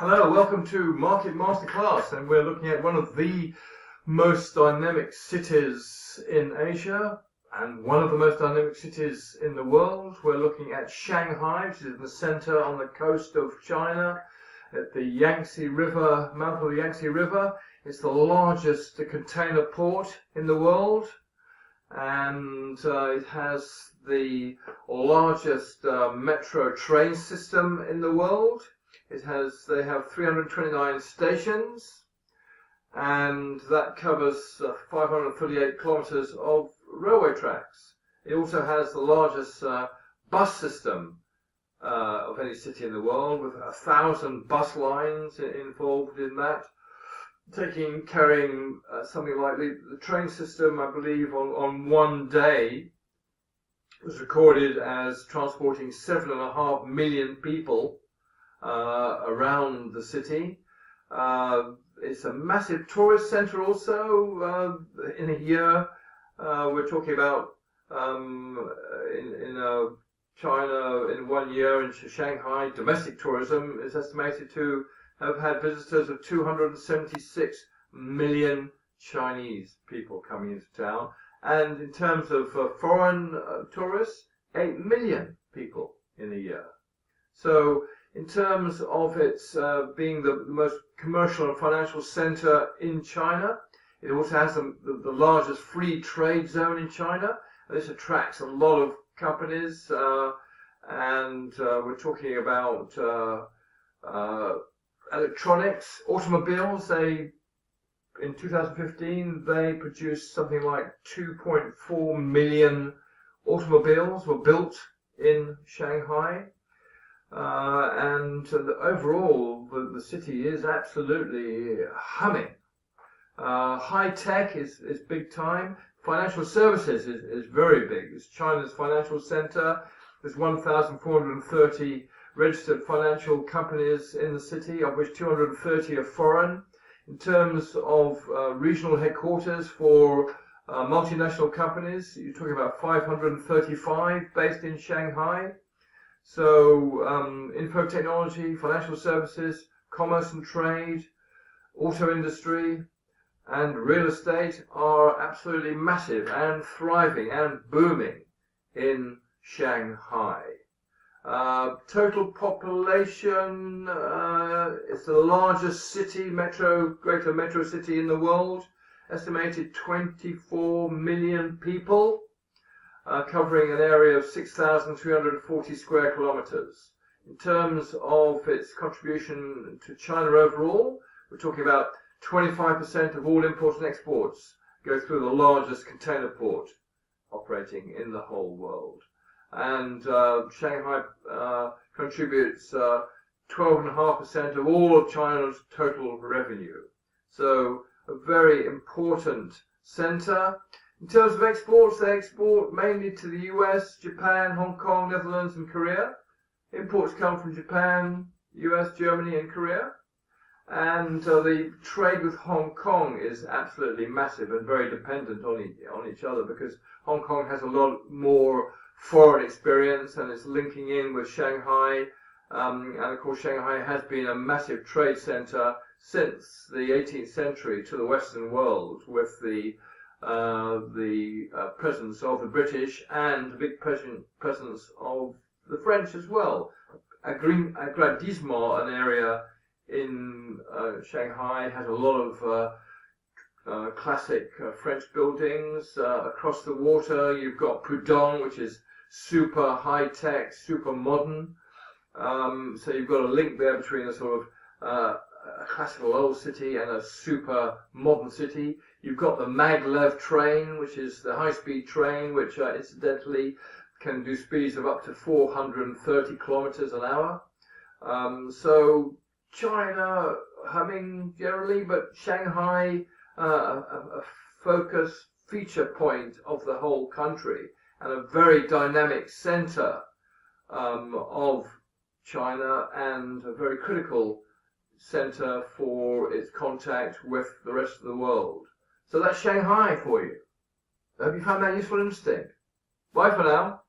Hello, welcome to Market Masterclass, and we're looking at one of the most dynamic cities in Asia and one of the most dynamic cities in the world. We're looking at Shanghai, which is in the center on the coast of China at the Yangtze River, mouth of the Yangtze River. It's the largest container port in the world, and it has the largest metro train system in the world. They have 329 stations, and that covers 538 kilometers of railway tracks. It also has the largest bus system of any city in the world, with 1,000 bus lines involved in that, carrying something like the train system, I believe, on one day was recorded as transporting 7.5 million people around the city. It's a massive tourist center also. In a year, we're talking about in China, in 1 year in Shanghai, domestic tourism is estimated to have had visitors of 276 million Chinese people coming into town. And in terms of foreign tourists, 8 million people in a year. So in terms of its being the most commercial and financial center in China, it also has the largest free trade zone in China. This attracts a lot of companies, and we're talking about electronics, automobiles. In 2015, they produced something like 2.4 million automobiles were built in Shanghai. And overall, the city is absolutely humming. High tech is big time. Financial services is very big. It's China's financial center. There's 1,430 registered financial companies in the city, of which 230 are foreign. In terms of regional headquarters for multinational companies, you're talking about 535 based in Shanghai. So info technology, financial services, commerce and trade, auto industry, and real estate are absolutely massive and thriving and booming in Shanghai. Total population, it's the largest city, greater metro city in the world, estimated 24 million people. Covering an area of 6,340 square kilometers. In terms of its contribution to China overall, we're talking about 25% of all imports and exports go through the largest container port operating in the whole world. And Shanghai contributes 12.5% of all of China's total revenue. So a very important center. In terms of exports, they export mainly to the US, Japan, Hong Kong, Netherlands, and Korea. Imports come from Japan, US, Germany, and Korea. And the trade with Hong Kong is absolutely massive and very dependent on each other, because Hong Kong has a lot more foreign experience and is linking in with Shanghai. And of course, Shanghai has been a massive trade center since the 18th century to the Western world, with the presence of the British and the big presence of the French as well. Agrandissement, an area in Shanghai, has a lot of classic French buildings. Across the water, you've got Pudong, which is super high-tech, super modern. So you've got a link there between a sort of a classical old city and a super modern city. You've got the maglev train, which is the high-speed train, which incidentally can do speeds of up to 430 kilometers an hour. So China humming generally, but Shanghai a focus feature point of the whole country and a very dynamic center of China, and a very critical center for its contact with the rest of the world. So that's Shanghai for you. I hope you found that useful and interesting. Bye for now.